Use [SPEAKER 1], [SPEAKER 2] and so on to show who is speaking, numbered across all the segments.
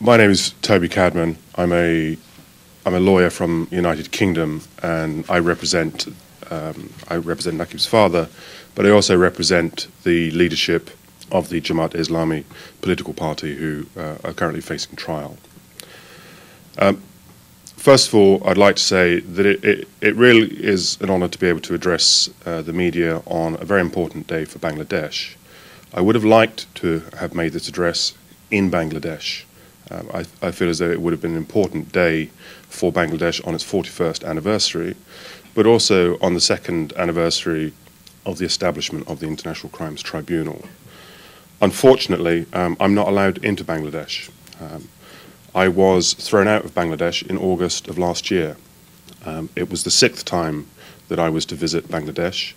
[SPEAKER 1] My name is Toby Cadman. I'm a lawyer from United Kingdom, and I represent Naqib's father, but I also represent the leadership of the Jamaat Islami political party, who are currently facing trial. First of all, I'd like to say that it really is an honour to be able to address the media on a very important day for Bangladesh. I would have liked to have made this address in Bangladesh. I feel as though it would have been an important day for Bangladesh on its 41st anniversary, but also on the second anniversary of the establishment of the International Crimes Tribunal. Unfortunately, I'm not allowed into Bangladesh. I was thrown out of Bangladesh in August of last year. It was the 6th time that I was to visit Bangladesh.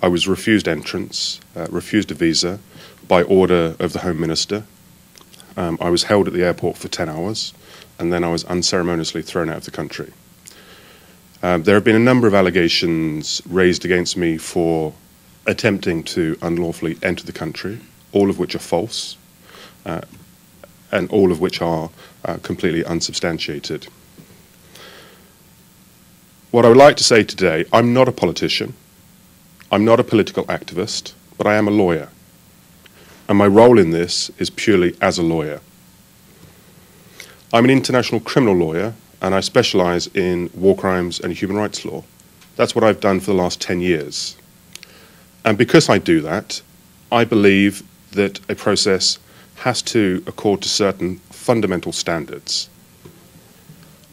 [SPEAKER 1] I was refused entrance, refused a visa by order of the Home Minister. I was held at the airport for 10 hours, and then I was unceremoniously thrown out of the country. There have been a number of allegations raised against me for attempting to unlawfully enter the country, all of which are false, and all of which are completely unsubstantiated. What I would like to say today, I'm not a politician, I'm not a political activist, but I am a lawyer. And my role in this is purely as a lawyer. I'm an international criminal lawyer, and I specialise in war crimes and human rights law. That's what I've done for the last 10 years. And because I do that, I believe that a process has to accord to certain fundamental standards.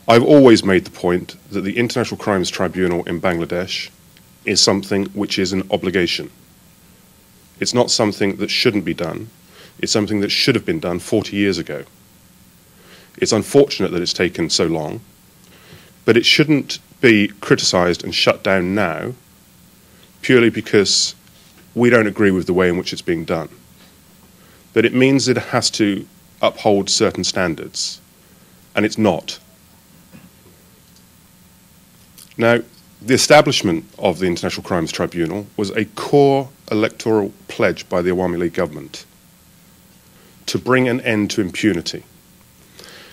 [SPEAKER 1] I've always made the point that the International Crimes Tribunal in Bangladesh is something which is an obligation. It's not something that shouldn't be done. It's something that should have been done 40 years ago. It's unfortunate that it's taken so long, but it shouldn't be criticised and shut down now purely because we don't agree with the way in which it's being done. But it means that it has to uphold certain standards, and it's not. Now, the establishment of the International Crimes Tribunal was a core electoral pledge by the Awami League government to bring an end to impunity.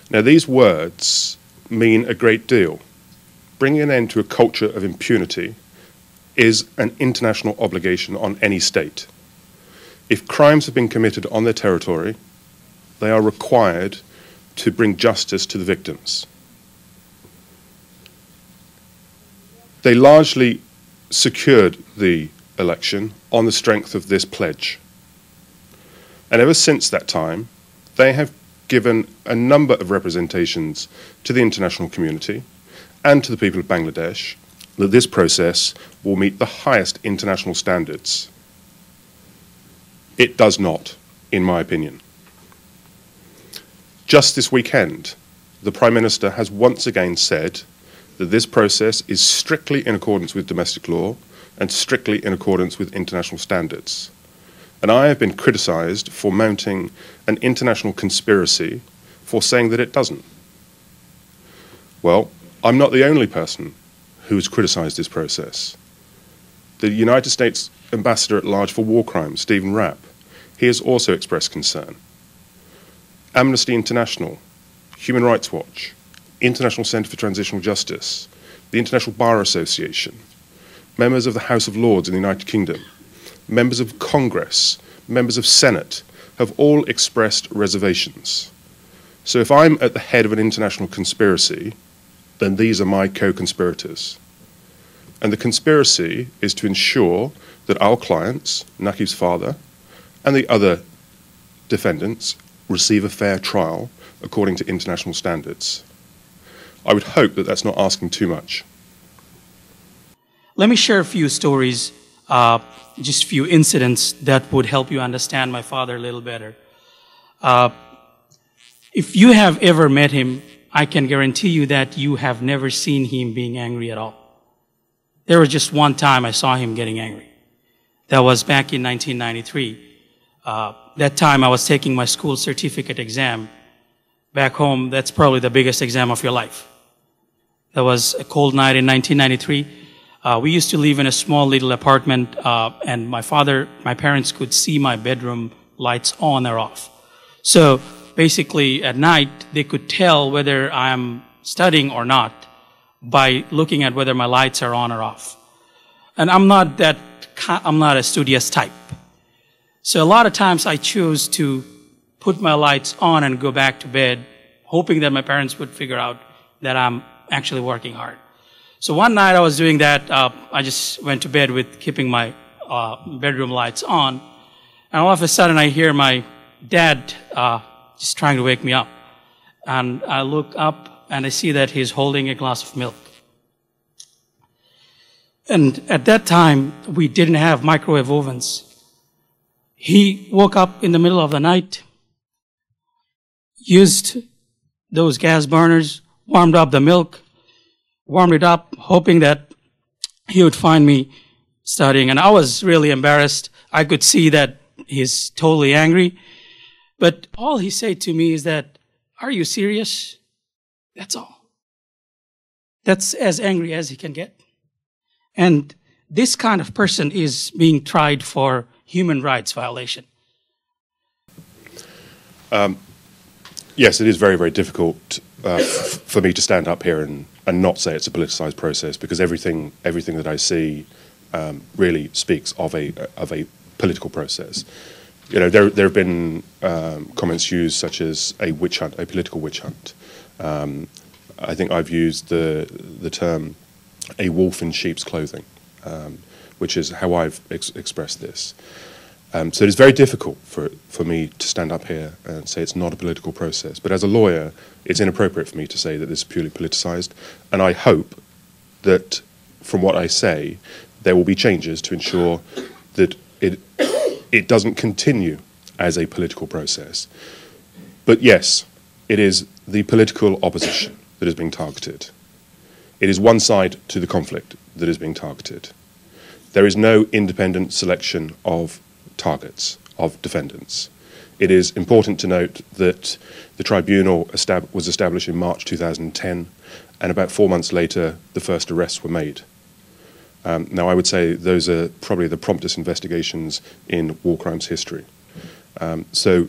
[SPEAKER 1] Now, these words mean a great deal. Bringing an end to a culture of impunity is an international obligation on any state. If crimes have been committed on their territory, they are required to bring justice to the victims. They largely secured the election on the strength of this pledge. And ever since that time, they have given a number of representations to the international community and to the people of Bangladesh that this process will meet the highest international standards. It does not, in my opinion. Just this weekend, the Prime Minister has once again said that this process is strictly in accordance with domestic law and strictly in accordance with international standards. And I have been criticised for mounting an international conspiracy for saying that it doesn't. Well, I'm not the only person who has criticised this process. The United States Ambassador at Large for War Crimes, Stephen Rapp, he has also expressed concern. Amnesty International, Human Rights Watch, International Centre for Transitional Justice, the International Bar Association, members of the House of Lords in the United Kingdom, members of Congress, members of Senate, have all expressed reservations. So if I'm at the head of an international conspiracy, then these are my co-conspirators. And the conspiracy is to ensure that our clients, Naqib's father, and the other defendants receive a fair trial according to international standards. I would hope that that's not asking too much.
[SPEAKER 2] Let me share a few stories, just a few incidents that would help you understand my father a little better. If you have ever met him, I can guarantee you that you have never seen him being angry at all. There was just one time I saw him getting angry. That was back in 1993. That time I was taking my school certificate exam. Back home, that's probably the biggest exam of your life. That was a cold night in 1993. We used to live in a small little apartment, and my parents could see my bedroom lights on or off. So basically at night they could tell whether I'm studying or not by looking at whether my lights are on or off. And I'm not a studious type. So a lot of times I choose to put my lights on and go back to bed, hoping that my parents would figure out that I'm actually working hard. So one night I was doing that. I just went to bed with keeping my bedroom lights on. And all of a sudden I hear my dad just trying to wake me up. And I look up and I see that he's holding a glass of milk. And at that time, we didn't have microwave ovens. He woke up in the middle of the night, used those gas burners, warmed up the milk, warmed it up, hoping that he would find me studying. And I was really embarrassed. I could see that he's totally angry. But all he said to me is that, "Are you serious?" That's all. That's as angry as he can get. And this kind of person is being tried for human rights violation.
[SPEAKER 1] Yes, it is very, very difficult for me to stand up here and not say it's a politicized process, because everything that I see really speaks of a political process. You know, there have been comments used such as a witch hunt, a political witch hunt. I think I've used the term a wolf in sheep's clothing, which is how I've expressed this. So it is very difficult for me to stand up here and say it's not a political process. But as a lawyer, it's inappropriate for me to say that this is purely politicized. And I hope that from what I say, there will be changes to ensure that it doesn't continue as a political process. But yes, it is the political opposition that is being targeted. It is one side to the conflict that is being targeted. There is no independent selection of targets, of defendants. It is important to note that the tribunal was established in March 2010, and about 4 months later, the first arrests were made. Now, I would say those are probably the promptest investigations in war crimes history. So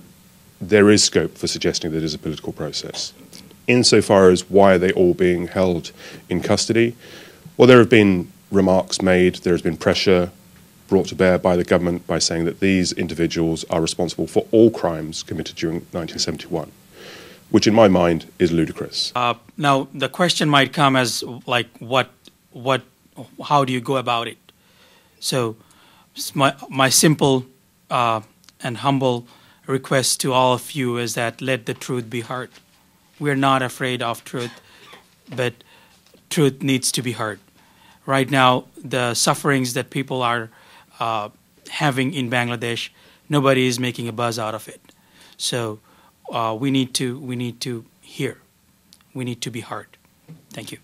[SPEAKER 1] there is scope for suggesting that it is a political process. Insofar as why are they all being held in custody, well, there have been remarks made, there has been pressure brought to bear by the government by saying that these individuals are responsible for all crimes committed during 1971, which in my mind is ludicrous.
[SPEAKER 2] Now, the question might come as, like, how do you go about it? So my simple and humble request to all of you is that let the truth be heard. We're not afraid of truth, but truth needs to be heard. Right now, the sufferings that people are having in Bangladesh, nobody is making a buzz out of it. So we need to hear. We need to be heard. Thank you.